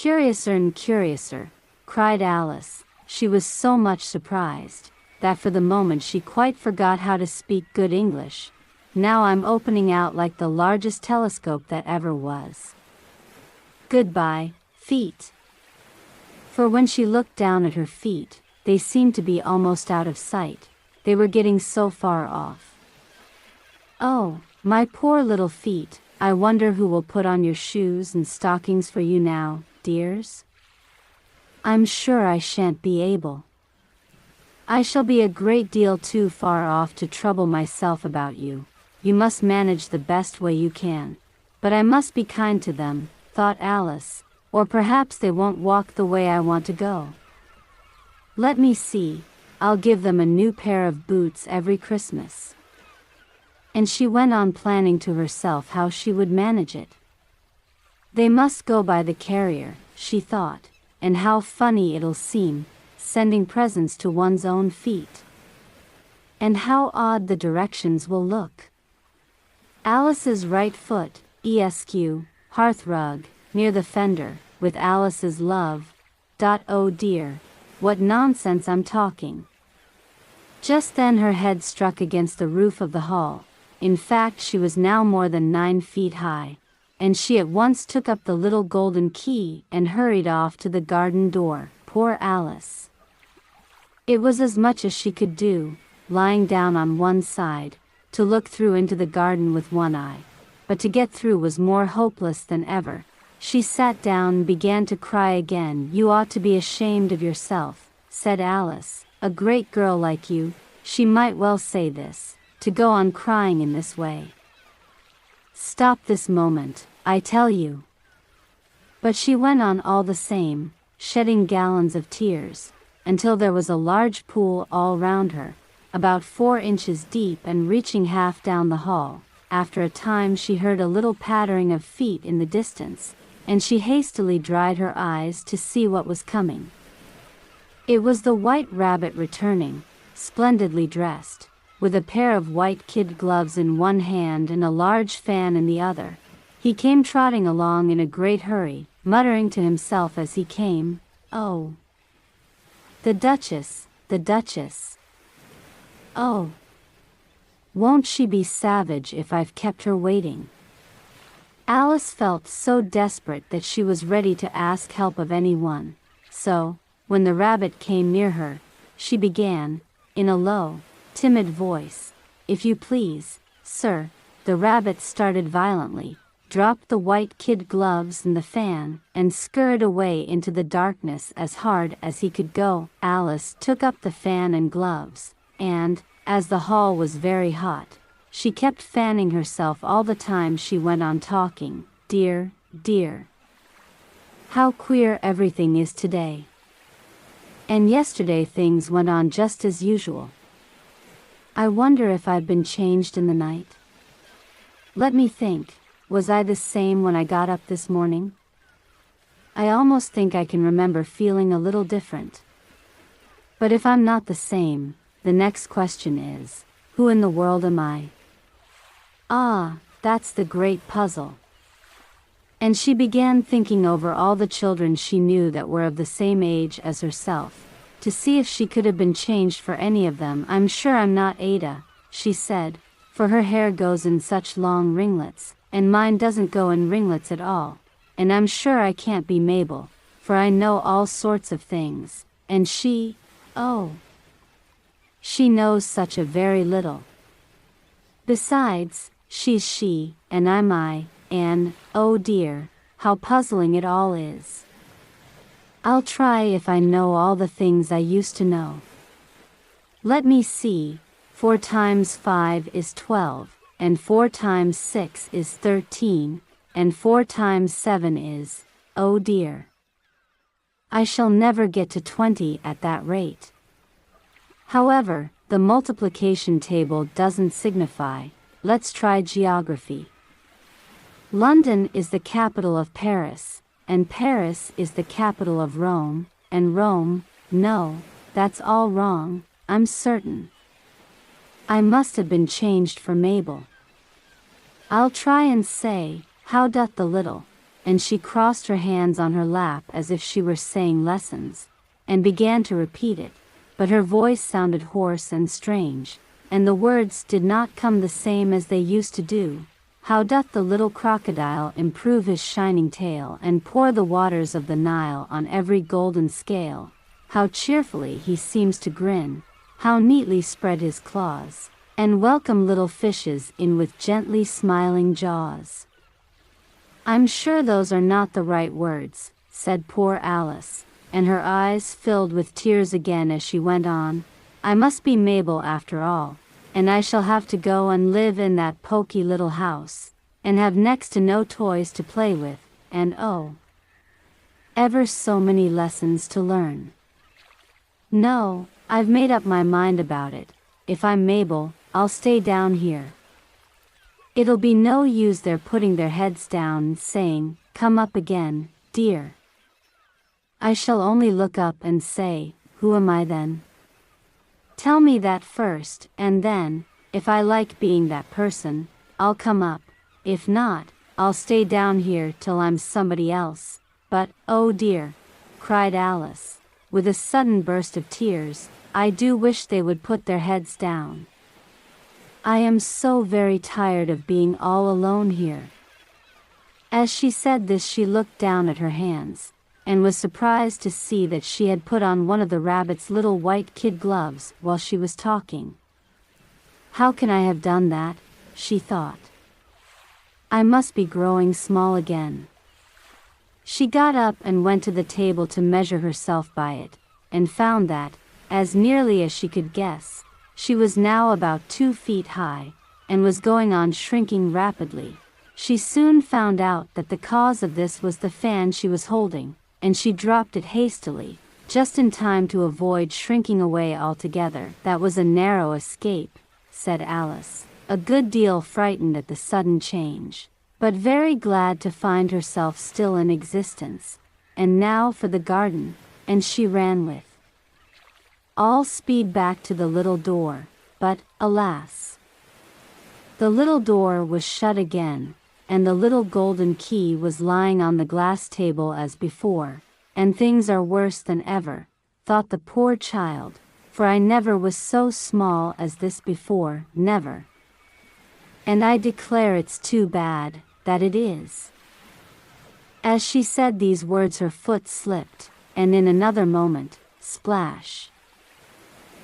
Curiouser and curiouser, cried Alice. She was so much surprised that for the moment she quite forgot how to speak good English. Now I'm opening out like the largest telescope that ever was. Goodbye, feet. For when she looked down at her feet, they seemed to be almost out of sight. They were getting so far off. Oh, my poor little feet, I wonder who will put on your shoes and stockings for you now, dears? I'm sure I shan't be able. I shall be a great deal too far off to trouble myself about you. You must manage the best way you can. But I must be kind to them, thought Alice, or perhaps they won't walk the way I want to go. Let me see, I'll give them a new pair of boots every Christmas. And she went on planning to herself how she would manage it. They must go by the carrier, she thought, and how funny it'll seem, sending presents to one's own feet. And how odd the directions will look. Alice's right foot, ESQ, hearthrug, near the fender, with Alice's love. Oh dear, what nonsense I'm talking. Just then her head struck against the roof of the hall. In fact, she was now more than 9 feet high, and she at once took up the little golden key and hurried off to the garden door. Poor Alice! It was as much as she could do, lying down on one side, to look through into the garden with one eye, but to get through was more hopeless than ever. She sat down and began to cry again. You ought to be ashamed of yourself, said Alice. A great girl like you, she might well say this, to go on crying in this way. Stop this moment, I tell you. But she went on all the same, shedding gallons of tears, until there was a large pool all round her, about 4 inches deep and reaching half down the hall. After a time she heard a little pattering of feet in the distance, and she hastily dried her eyes to see what was coming. It was the White Rabbit returning, splendidly dressed, with a pair of white kid gloves in one hand and a large fan in the other. He came trotting along in a great hurry, muttering to himself as he came, "Oh, the Duchess, the Duchess. Oh, won't she be savage if I've kept her waiting?" Alice felt so desperate that she was ready to ask help of anyone. So, when the rabbit came near her, she began, in a low, timid voice, "If you please, sir." The rabbit started violently, dropped the white kid gloves and the fan, and scurried away into the darkness as hard as he could go. Alice took up the fan and gloves, and, as the hall was very hot, she kept fanning herself all the time she went on talking. Dear, dear. How queer everything is today. And yesterday things went on just as usual. I wonder if I've been changed in the night. Let me think, was I the same when I got up this morning? I almost think I can remember feeling a little different. But if I'm not the same, the next question is, who in the world am I? Ah, that's the great puzzle. And she began thinking over all the children she knew that were of the same age as herself, to see if she could have been changed for any of them. I'm sure I'm not Ada, she said, for her hair goes in such long ringlets, and mine doesn't go in ringlets at all. And I'm sure I can't be Mabel, for I know all sorts of things, and she, oh, she knows such a very little. Besides, she's she, and I'm I, and, oh dear, how puzzling it all is. I'll try if I know all the things I used to know. Let me see, 4 times 5 is 12, and 4 times 6 is 13, and 4 times 7 is, oh dear. I shall never get to 20 at that rate. However, the multiplication table doesn't signify. Let's try geography. London is the capital of Paris, and Paris is the capital of Rome, and Rome, no, that's all wrong, I'm certain. I must have been changed for Mabel. I'll try and say, how doth the little and she crossed her hands on her lap as if she were saying lessons, and began to repeat it, but her voice sounded hoarse and strange, and the words did not come the same as they used to do. How doth the little crocodile improve his shining tail, and pour the waters of the Nile on every golden scale? How cheerfully he seems to grin, how neatly spread his claws, and welcome little fishes in with gently smiling jaws. I'm sure those are not the right words, said poor Alice, and her eyes filled with tears again as she went on. I must be Mabel after all, and I shall have to go and live in that poky little house, and have next to no toys to play with, and oh, ever so many lessons to learn. No, I've made up my mind about it. If I'm Mabel, I'll stay down here. It'll be no use their putting their heads down and saying, "Come up again, dear." I shall only look up and say, "Who am I then?" Tell me that first, and then, if I like being that person, I'll come up. If not, I'll stay down here till I'm somebody else. But, oh dear, cried Alice, with a sudden burst of tears, I do wish they would put their heads down. I am so very tired of being all alone here. As she said this, she looked down at her hands, and was surprised to see that she had put on one of the rabbit's little white kid gloves while she was talking. How can I have done that? She thought. I must be growing small again. She got up and went to the table to measure herself by it, and found that, as nearly as she could guess, she was now about 2 feet high, and was going on shrinking rapidly. She soon found out that the cause of this was the fan she was holding, and she dropped it hastily, just in time to avoid shrinking away altogether. That was a narrow escape, said Alice, a good deal frightened at the sudden change, but very glad to find herself still in existence. And now for the garden, and she ran with all speed back to the little door, but, alas! The little door was shut again, and the little golden key was lying on the glass table as before. And things are worse than ever, thought the poor child, for I never was so small as this before, never. And I declare it's too bad, that it is. As she said these words her foot slipped, and in another moment, splash!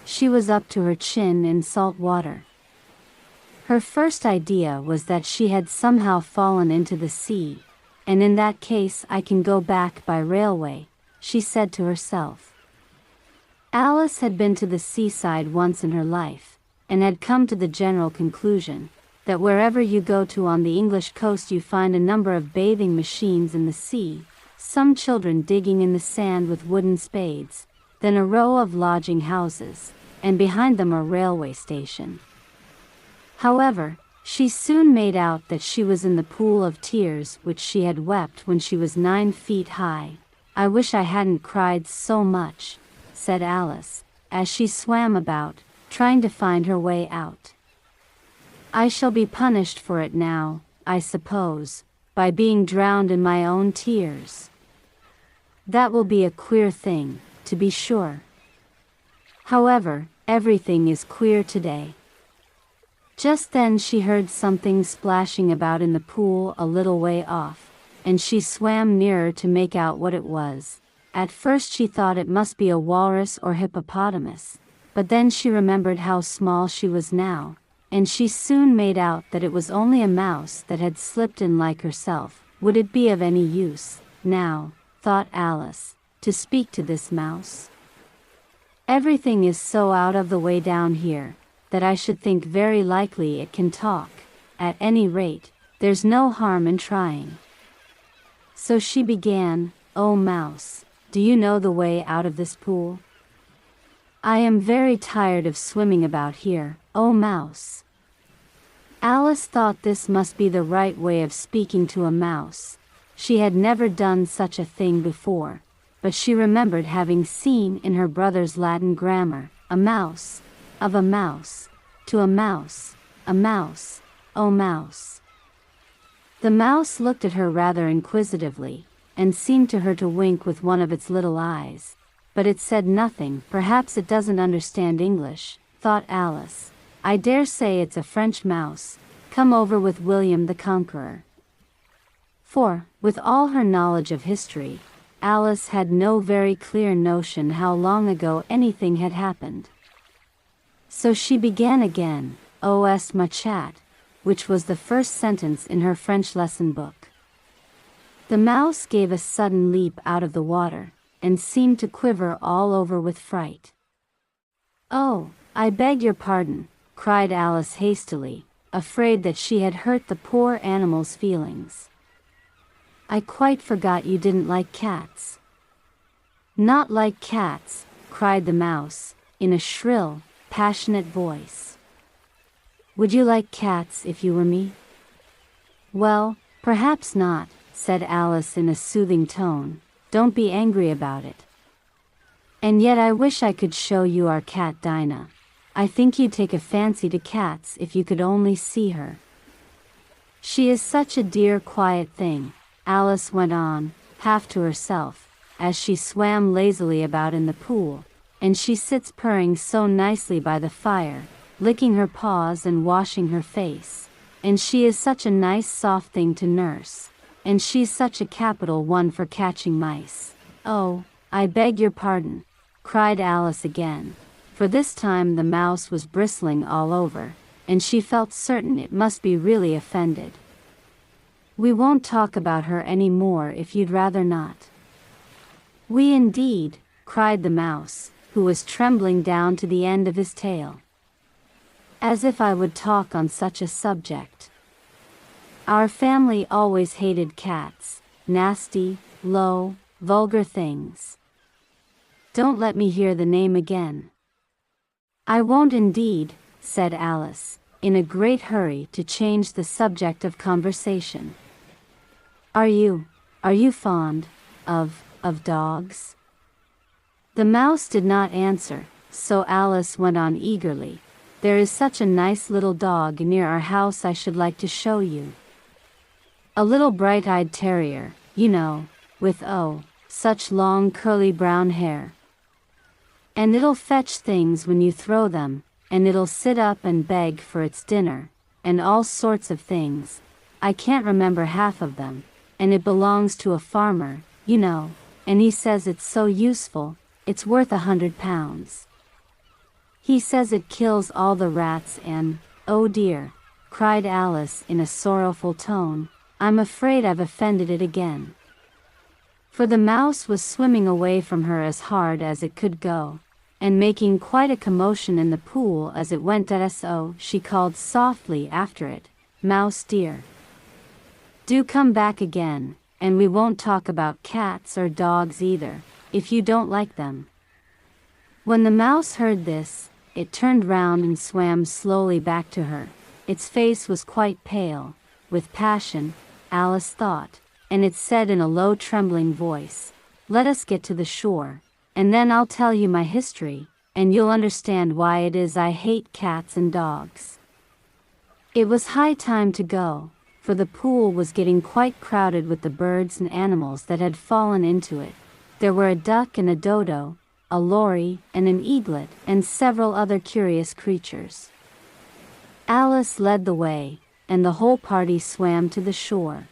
She was up to her chin in salt water. Her first idea was that she had somehow fallen into the sea, and in that case I can go back by railway, she said to herself. Alice had been to the seaside once in her life, and had come to the general conclusion that wherever you go to on the English coast you find a number of bathing machines in the sea, some children digging in the sand with wooden spades, then a row of lodging houses, and behind them a railway station. However, she soon made out that she was in the pool of tears which she had wept when she was 9 feet high. I wish I hadn't cried so much, said Alice, as she swam about, trying to find her way out. I shall be punished for it now, I suppose, by being drowned in my own tears. That will be a queer thing, to be sure. However, everything is queer today. Just then she heard something splashing about in the pool a little way off, and she swam nearer to make out what it was. At first she thought it must be a walrus or hippopotamus, but then she remembered how small she was now, and she soon made out that it was only a mouse that had slipped in like herself. Would it be of any use, now, thought Alice, to speak to this mouse? Everything is so out of the way down here, that I should think very likely it can talk. At any rate, there's no harm in trying. So she began, "Oh mouse, do you know the way out of this pool? I am very tired of swimming about here, oh mouse." Alice thought this must be the right way of speaking to a mouse. She had never done such a thing before, but she remembered having seen in her brother's Latin grammar, a mouse, of a mouse, to a mouse, oh mouse. The mouse looked at her rather inquisitively, and seemed to her to wink with one of its little eyes. But it said nothing. Perhaps it doesn't understand English, thought Alice. I dare say it's a French mouse, come over with William the Conqueror. For, with all her knowledge of history, Alice had no very clear notion how long ago anything had happened. So she began again, "Oh, est ma chat," which was the first sentence in her French lesson book. The mouse gave a sudden leap out of the water, and seemed to quiver all over with fright. "Oh, I beg your pardon," cried Alice hastily, afraid that she had hurt the poor animal's feelings. "I quite forgot you didn't like cats." "Not like cats," cried the mouse, in a shrill, passionate voice. "Would you like cats if you were me?" "Well, perhaps not," said Alice in a soothing tone. "Don't be angry about it. And yet I wish I could show you our cat Dinah. I think you'd take a fancy to cats if you could only see her. She is such a dear quiet thing," Alice went on, half to herself, as she swam lazily about in the pool, "and she sits purring so nicely by the fire, licking her paws and washing her face, and she is such a nice soft thing to nurse, and she's such a capital one for catching mice." "Oh, I beg your pardon," cried Alice again, for this time the mouse was bristling all over, and she felt certain it must be really offended. "We won't talk about her any more if you'd rather not." "We indeed," cried the mouse, who was trembling down to the end of his tail. "As if I would talk on such a subject. Our family always hated cats, nasty, low, vulgar things. Don't let me hear the name again." "I won't indeed," said Alice, in a great hurry to change the subject of conversation. Are you fond of dogs?" The mouse did not answer, so Alice went on eagerly. "There is such a nice little dog near our house I should like to show you. A little bright-eyed terrier, you know, with such long curly brown hair. And it'll fetch things when you throw them, and it'll sit up and beg for its dinner, and all sorts of things. I can't remember half of them, and it belongs to a farmer, you know, and he says it's so useful, it's worth £100. He says it kills all the rats and, oh dear," cried Alice in a sorrowful tone, "I'm afraid I've offended it again." For the mouse was swimming away from her as hard as it could go, and making quite a commotion in the pool as it went. So she called softly after it, "Mouse dear, do come back again, and we won't talk about cats or dogs either, if you don't like them." When the mouse heard this, it turned round and swam slowly back to her. Its face was quite pale, with passion, Alice thought, and it said in a low trembling voice, "Let us get to the shore, and then I'll tell you my history, and you'll understand why it is I hate cats and dogs." It was high time to go, for the pool was getting quite crowded with the birds and animals that had fallen into it. There were a duck and a dodo, a lory and an eaglet, and several other curious creatures. Alice led the way, and the whole party swam to the shore.